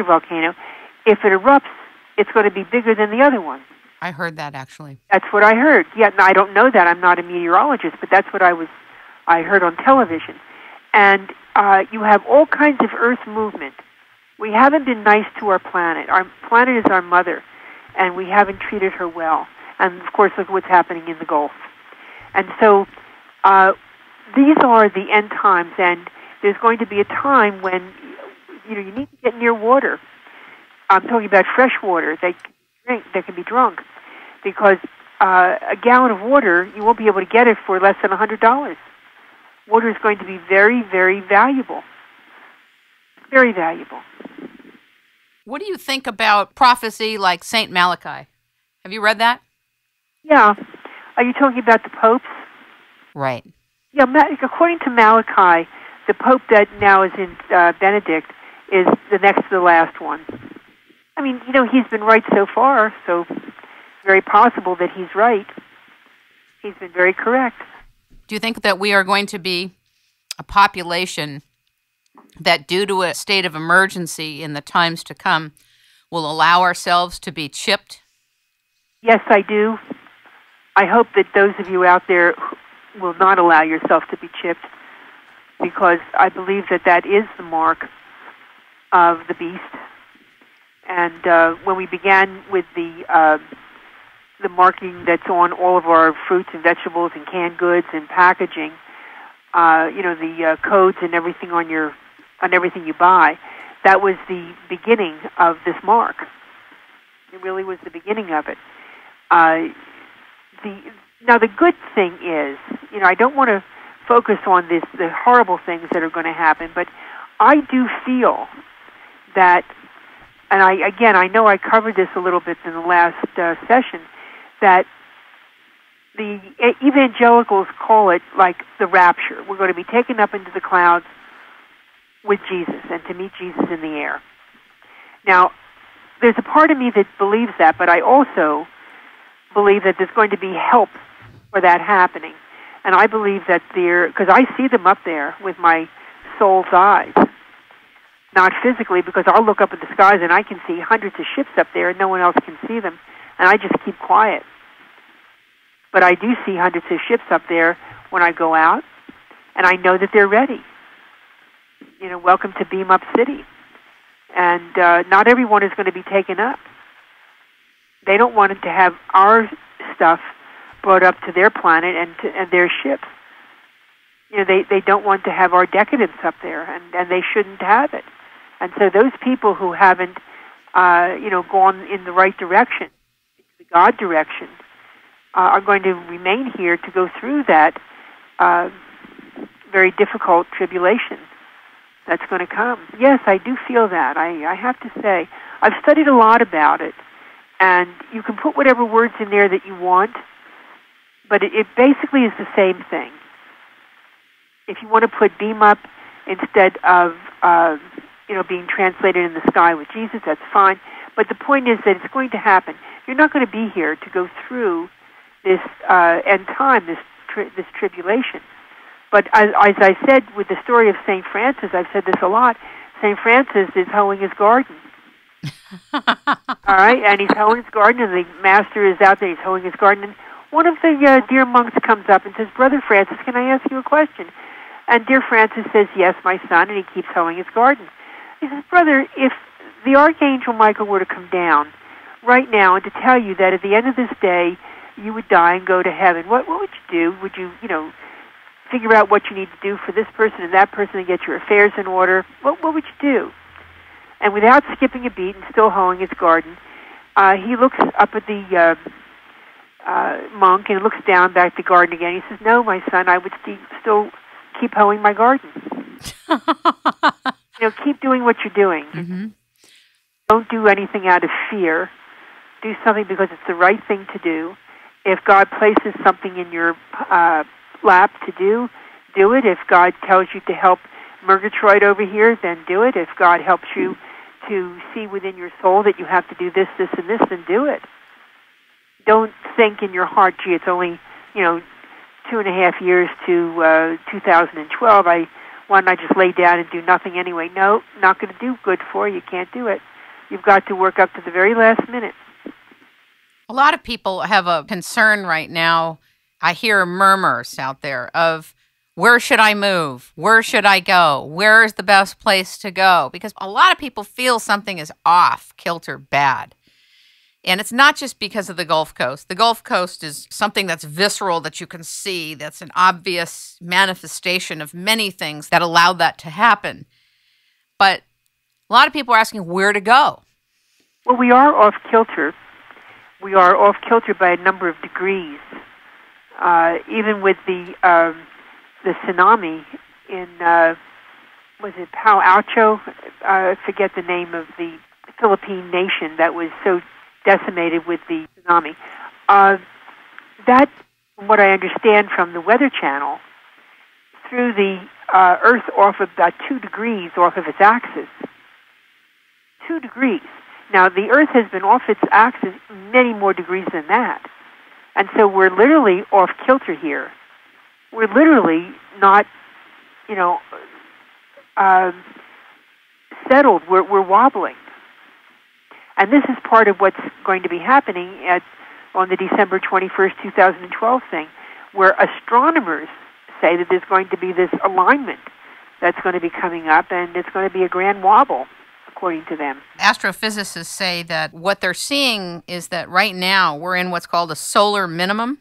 larger volcano, if it erupts, it's going to be bigger than the other one. I heard that, actually. That's what I heard. Yeah, no, I don't know that. I'm not a meteorologist, but that's what I heard on television. And you have all kinds of Earth movement. We haven't been nice to our planet. Our planet is our mother, and we haven't treated her well. And, of course, look what's happening in the Gulf. And so these are the end times, and there's going to be a time when you need to get near water. I'm talking about fresh water that can be drunk, because a gallon of water, you won't be able to get it for less than $100. Water is going to be very, very valuable. Very valuable. What do you think about prophecy like St. Malachi? Have you read that? Yeah. Are you talking about the popes? Right. Yeah, according to Malachi, the pope that now is in Benedict is the next to the last one. I mean, he's been right so far, so it's very possible that he's right. He's been very correct. Do you think that we are going to be a population that, due to a state of emergency in the times to come, will allow ourselves to be chipped? Yes, I do. I hope that those of you out there will not allow yourself to be chipped, because I believe that is the mark of the beast. And when we began with the marking that's on all of our fruits and vegetables and canned goods and packaging, the codes and everything on everything you buy, that was the beginning of this mark. It really was the beginning of it. Now the good thing is, I don't want to focus on the horrible things that are going to happen, but I do feel that, and I know I covered this a little bit in the last session, that the evangelicals call it like the rapture. We're going to be taken up into the clouds with Jesus and to meet Jesus in the air. Now, there's a part of me that believes that, but I also believe that there's going to be help for that happening. And I believe that because I see them up there with my soul's eyes, not physically, because I'll look up at the skies and I can see hundreds of ships up there and no one else can see them, and I just keep quiet. But I do see hundreds of ships up there when I go out, and I know that they're ready. Welcome to Beam Up City. And not everyone is going to be taken up. They don't want to have our stuff brought up to their planet and their ships. They don't want to have our decadence up there, and they shouldn't have it. And so those people who haven't, gone in the right direction, the God direction, are going to remain here to go through that very difficult tribulation that's going to come. Yes, I do feel that. I have to say, I've studied a lot about it, and you can put whatever words in there that you want, but it basically is the same thing. If you want to put beam up instead of being translated in the sky with Jesus, that's fine. But the point is that it's going to happen. You're not going to be here to go through this end time, this tribulation. But as I said with the story of St. Francis, I've said this a lot, St. Francis is hoeing his garden. All right? And he's hoeing his garden, and the master is out there, he's hoeing his garden. And one of the dear monks comes up and says, "Brother Francis, can I ask you a question?" And dear Francis says, "Yes, my son," and he keeps hoeing his garden. He says, "Brother, if the Archangel Michael were to come down right now and to tell you that at the end of this day you would die and go to heaven, what would you do? Would you, figure out what you need to do for this person and that person and get your affairs in order? What would you do?" And without skipping a beat and still hoeing his garden, he looks up at the monk and looks down back at the garden again. He says, "No, my son, I would still keep hoeing my garden." Keep doing what you're doing. Mm-hmm. Don't do anything out of fear. Do something because it's the right thing to do. If God places something in your lap to do it. If God tells you to help Murgatroyd over here, then do it. If God helps you to see within your soul that you have to do this, this, and this, then do it. Don't think in your heart, gee, it's only, 2.5 years to 2012. Why don't I just lay down and do nothing anyway? No, not going to do good for you. You can't do it. you've got to work up to the very last minute. A lot of people have a concern right now. I hear murmurs out there of, where should I move? Where should I go? Where is the best place to go? Because a lot of people feel something is off, kilter, bad. And it's not just because of the Gulf Coast. The Gulf Coast is something that's visceral, that you can see, that's an obvious manifestation of many things that allowed that to happen. But a lot of people are asking where to go. Well, we are off kilter. We are off kilter by a number of degrees. Even with the tsunami in, was it Palo Alto? I forget the name of the Philippine nation that was so decimated with the tsunami. That, from what I understand from the Weather Channel, threw the Earth off about 2 degrees off of its axis. 2 degrees. Now, the Earth has been off its axis many more degrees than that. And so we're literally off kilter here. We're literally not, settled. We're wobbling. And this is part of what's going to be happening on the December 21st, 2012 thing, where astronomers say that there's going to be this alignment that's going to be coming up, and it's going to be a grand wobble, according to them. Astrophysicists say that what they're seeing is that right now we're in what's called a solar minimum.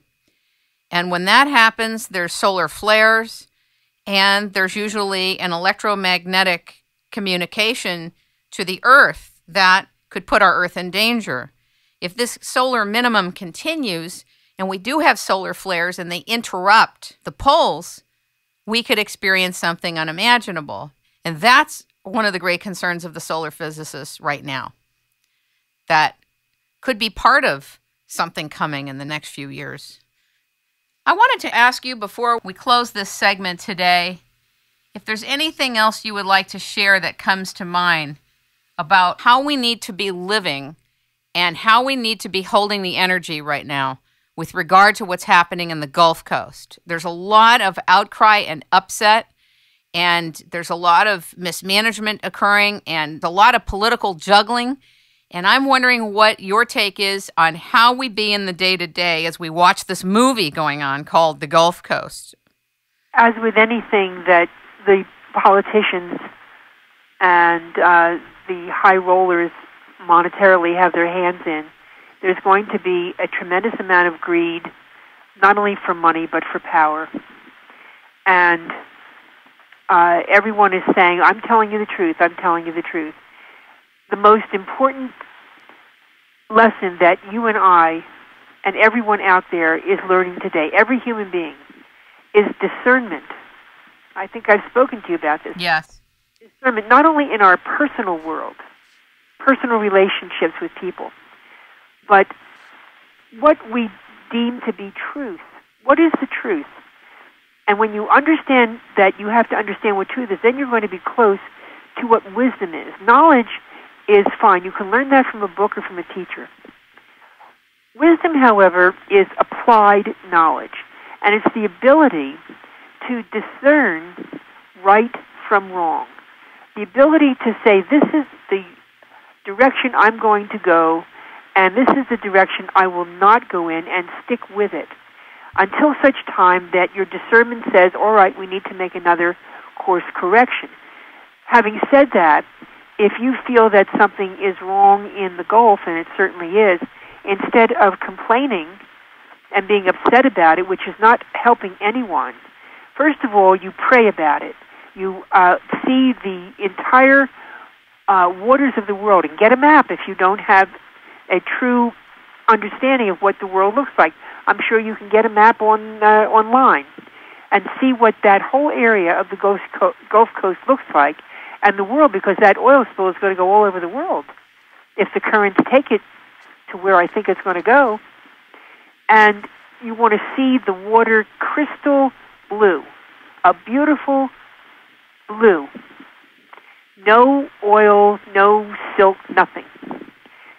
And when that happens, there's solar flares, and there's usually an electromagnetic communication to the Earth that could put our Earth in danger. If this solar minimum continues, and we do have solar flares and they interrupt the poles, we could experience something unimaginable. And that's one of the great concerns of the solar physicists right now. That could be part of something coming in the next few years. I wanted to ask you before we close this segment today, if there's anything else you would like to share that comes to mind about how we need to be living and how we need to be holding the energy right now with regard to what's happening in the Gulf Coast. There's a lot of outcry and upset, and there's a lot of mismanagement occurring and a lot of political juggling. And I'm wondering what your take is on how we be in the day-to-day as we watch this movie going on called The Gulf Coast. As with anything that the politicians and the high rollers monetarily have their hands in, there's going to be a tremendous amount of greed, not only for money, but for power. And everyone is saying, I'm telling you the truth, I'm telling you the truth. The most important lesson that you and I and everyone out there is learning today, every human being, is discernment. I think I've spoken to you about this. Yes. Discernment, not only in our personal world, personal relationships with people, but what we deem to be truth. What is the truth? And when you understand that you have to understand what truth is, then you're going to be close to what wisdom is. Knowledge is fine. You can learn that from a book or from a teacher. Wisdom, however, is applied knowledge, and it's the ability to discern right from wrong. The ability to say, this is the direction I'm going to go, and this is the direction I will not go in, and stick with it until such time that your discernment says, all right, we need to make another course correction. Having said that, if you feel that something is wrong in the Gulf, and it certainly is, instead of complaining and being upset about it, which is not helping anyone, first of all, you pray about it. You see the entire waters of the world, and get a map if you don't have a true understanding of what the world looks like. I'm sure you can get a map online and see what that whole area of the Gulf Coast looks like, and the world, because that oil spill is going to go all over the world if the currents take it to where I think it's going to go. And you want to see the water crystal blue, a beautiful blue. No oil, no silt, nothing.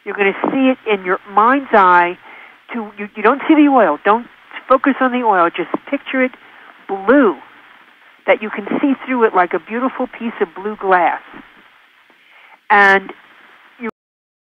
You're going to see it in your mind's eye. You don't see the oil. Don't focus on the oil. Just picture it blue, that you can see through it like a beautiful piece of blue glass. And